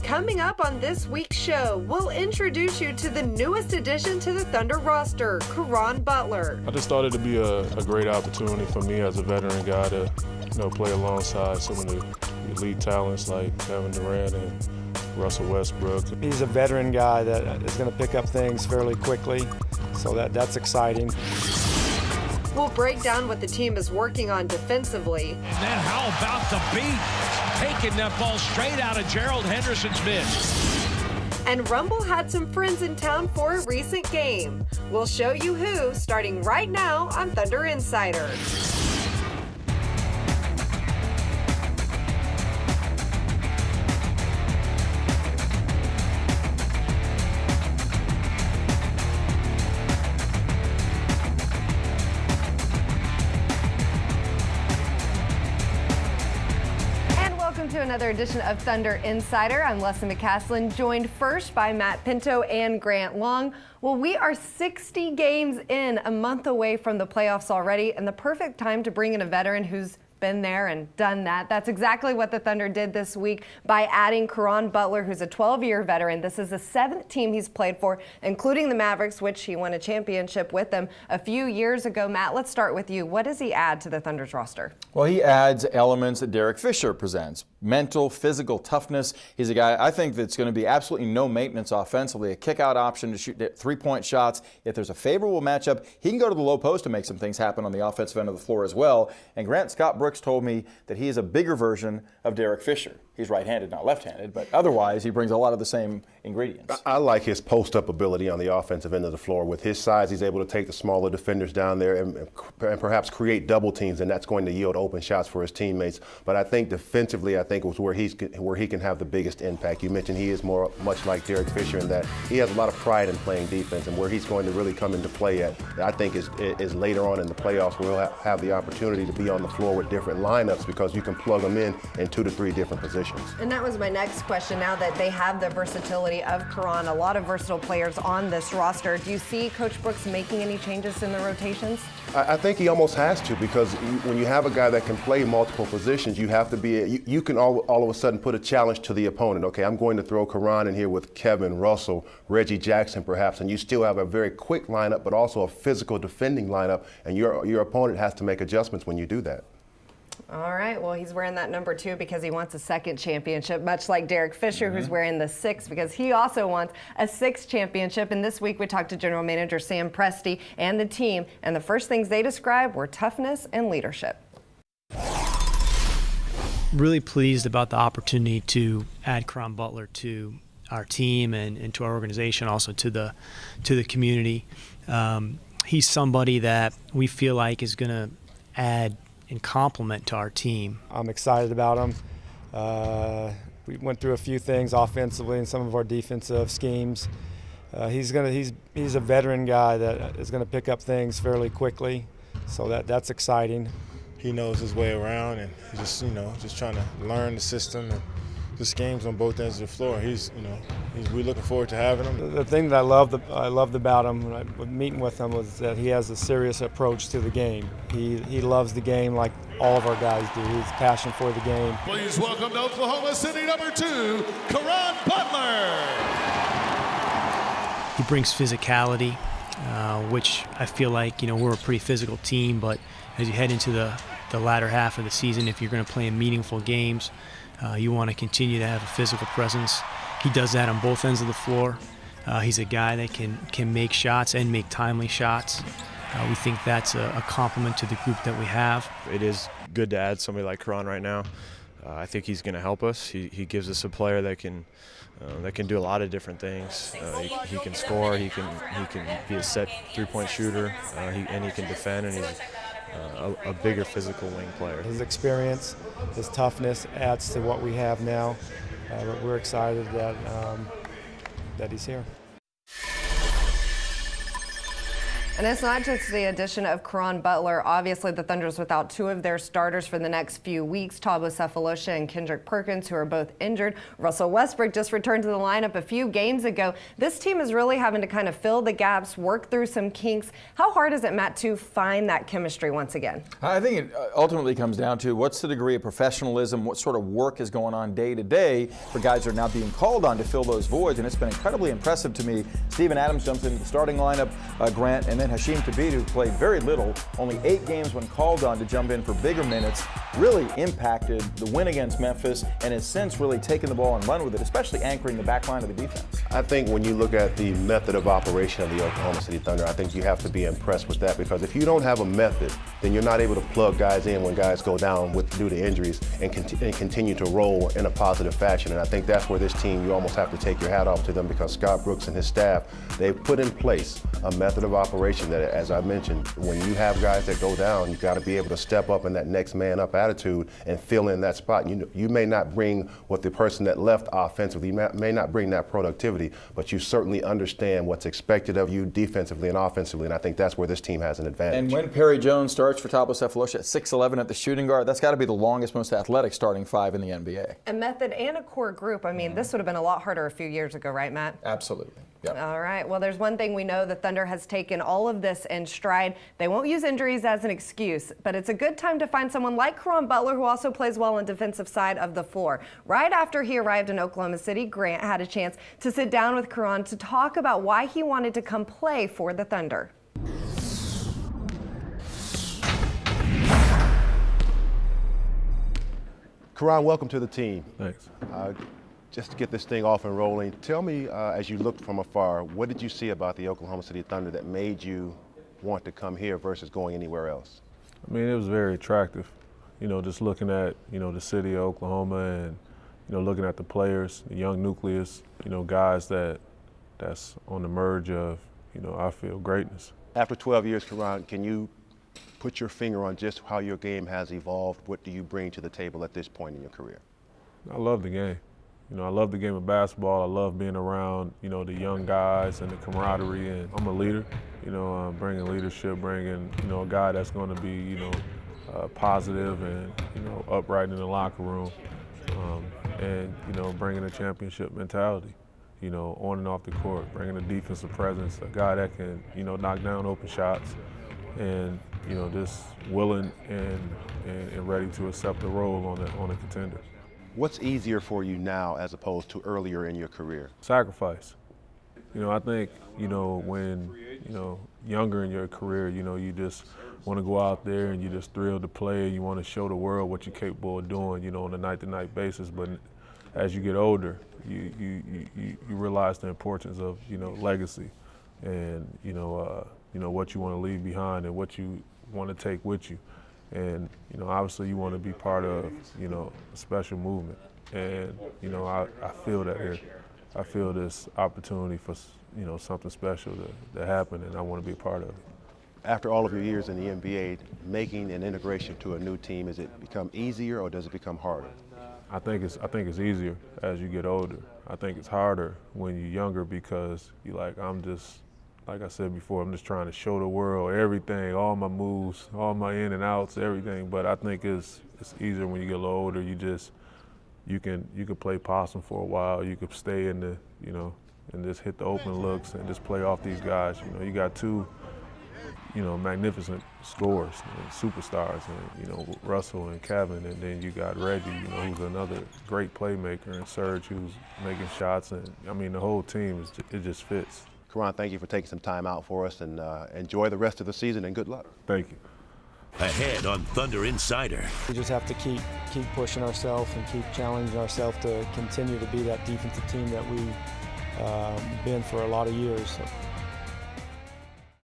Coming up on this week's show, we'll introduce you to the newest addition to the Thunder roster, Caron Butler. I just thought it'd be a great opportunity for me as a veteran guy to, play alongside some of the elite talents like Kevin Durant and Russell Westbrook. He's a veteran guy that is going to pick up things fairly quickly, so that's exciting. We'll break down what the team is working on defensively. And then how about the beat? Taking that ball straight out of Gerald Henderson's mid. And Rumble had some friends in town for a recent game. We'll show you who, starting right now on Thunder Insider. To another edition of Thunder Insider. I'm Leslie McCaslin, joined first by Matt Pinto and Grant Long. Well, we are 60 games in, a month away from the playoffs already, and the perfect time to bring in a veteran who's been there and done that. That's exactly what the Thunder did this week by adding Caron Butler, who's a 12-year veteran. This is the 7th team he's played for, including the Mavericks, which he won a championship with them a few years ago. Matt, let's start with you. What does he add to the Thunder's roster? Well, he adds elements that Derek Fisher presents. Mental, physical toughness. He's a guy I think that's going to be absolutely no maintenance offensively, a kick-out option to shoot three-point shots. If there's a favorable matchup, he can go to the low post and make some things happen on the offensive end of the floor as well. And Grant Scott Brooks told me that he is a bigger version of Derek Fisher. He's right-handed, not left-handed, but otherwise he brings a lot of the same ingredients. I like his post-up ability on the offensive end of the floor. With his size, he's able to take the smaller defenders down there and perhaps create double teams, and that's going to yield open shots for his teammates. But I think defensively, it was where he can have the biggest impact. You mentioned he is much like Derek Fisher in that he has a lot of pride in playing defense, and where he's going to really come into play at, I think, is later on in the playoffs where he'll have the opportunity to be on the floor with different lineups because you can plug him in 2 to 3 different positions. And that was my next question. Now that they have the versatility of Caron, a lot of versatile players on this roster, do you see Coach Brooks making any changes in the rotations? I think he almost has to, because when you have a guy that can play multiple positions, you have to be, you can all of a sudden put a challenge to the opponent. Okay, I'm going to throw Caron in here with Kevin, Russell, Reggie Jackson perhaps, and you still have a very quick lineup, but also a physical defending lineup, and your opponent has to make adjustments when you do that. All right, well, he's wearing that number 2 because he wants a 2nd championship, much like Derek Fisher, who's wearing the 6 because he also wants a 6th championship. And this week we talked to General Manager Sam Presti and the team, and the first things they described were toughness and leadership. Really pleased about the opportunity to add Caron Butler to our team and to our organization, also to the community. He's somebody that we feel like is going to add and complement to our team. I'm excited about him. We went through a few things offensively and some of our defensive schemes. He's a veteran guy that is going to pick up things fairly quickly, so that's exciting. He knows his way around, and just trying to learn the system and the schemes on both ends of the floor. We're looking forward to having him. The thing that I loved about him when I was meeting with him was that he has a serious approach to the game. He loves the game like all of our guys do. He's passionate for the game. Please welcome to Oklahoma City number 2, Caron Butler. He brings physicality, which I feel like we're a pretty physical team, but as you head into the latter half of the season, if you're going to play in meaningful games, you want to continue to have a physical presence. He does that on both ends of the floor. He's a guy that can make shots and make timely shots. We think that's a compliment to the group that we have. It is good to add somebody like Caron right now. I think he's going to help us. He gives us a player that can do a lot of different things. He can score. He can be a set three-point shooter. And he can defend. And he's a bigger physical wing player. His experience, his toughness adds to what we have now. But we're excited that he's here. And it's not just the addition of Caron Butler. Obviously, the Thunder's without two of their starters for the next few weeks, Thabo Sefolosha and Kendrick Perkins, who are both injured. Russell Westbrook just returned to the lineup a few games ago. This team is really having to kind of fill the gaps, work through some kinks. How hard is it, Matt, to find that chemistry once again? I think it ultimately comes down to what's the degree of professionalism, what sort of work is going on day to day for guys who are now being called on to fill those voids, and it's been incredibly impressive to me. Steven Adams jumps into the starting lineup, Grant, and then Hasheem Thabeet, who played very little, only 8 games when called on to jump in for bigger minutes, really impacted the win against Memphis and has since really taken the ball and run with it, especially anchoring the back line of the defense. I think when you look at the method of operation of the Oklahoma City Thunder, I think you have to be impressed with that, because if you don't have a method, then you're not able to plug guys in when guys go down due to injuries and continue to roll in a positive fashion. And I think that's where this team, you almost have to take your hat off to them, because Scott Brooks and his staff, they've put in place a method of operation that, as I mentioned, when you have guys that go down, you've got to be able to step up in that next man up attitude and fill in that spot. You may not bring what the person that left offensively, you may not bring that productivity, but you certainly understand what's expected of you defensively and offensively, and I think that's where this team has an advantage. And when Perry Jones starts for Thabo Sefolosha at 6'11" at the shooting guard, that's got to be the longest, most athletic starting 5 in the NBA. A method and a core group. I mean, this would have been a lot harder a few years ago, right, Matt? Absolutely. Yep. All right. Well, there's one thing we know: the Thunder has taken all of this in stride. They won't use injuries as an excuse, but it's a good time to find someone like Caron Butler, who also plays well on the defensive side of the floor. Right after he arrived in Oklahoma City, Grant had a chance to sit down with Caron to talk about why he wanted to come play for the Thunder. Caron, welcome to the team. Thanks. Just to get this thing off and rolling, tell me, as you looked from afar, what did you see about the Oklahoma City Thunder that made you want to come here versus going anywhere else? I mean, it was very attractive. You know, just looking at, the city of Oklahoma and, looking at the players, the young nucleus, guys that's on the merge of, I feel greatness. After 12 years, Caron, can you put your finger on just how your game has evolved? What do you bring to the table at this point in your career? I love the game. I love the game of basketball. I love being around, the young guys and the camaraderie. And I'm a leader, bringing leadership, bringing, a guy that's going to be, positive and, upright in the locker room. And, bringing a championship mentality, on and off the court, bringing a defensive presence, a guy that can, knock down open shots and, just willing and ready to accept the role on a contender. What's easier for you now as opposed to earlier in your career? Sacrifice. I think, when, younger in your career, you just want to go out there and you're just thrilled to play and you want to show the world what you're capable of doing, on a night-to-night basis. But as you get older, you realize the importance of, legacy and, what you want to leave behind and what you want to take with you. And, obviously you want to be part of, a special movement. And, I feel that here. I feel this opportunity for, something special to happen, and I want to be a part of it. After all of your years in the NBA, making an integration to a new team, has it become easier or does it become harder? I think it's easier as you get older. I think it's harder when you're younger because you're like, like I said before, I'm just trying to show the world everything, all my moves, all my in and outs, everything. But I think it's easier when you get a little older. You can play possum for a while. You could stay in the, and just hit the open looks and just play off these guys. You got two, magnificent scorers, superstars, and Russell and Kevin, and then you got Reggie, who's another great playmaker, and Serge, who's making shots, and I mean the whole team it just fits. Caron, thank you for taking some time out for us, and enjoy the rest of the season, and good luck. Thank you. Ahead on Thunder Insider. We just have to keep pushing ourselves and keep challenging ourselves to continue to be that defensive team that we've been for a lot of years. So.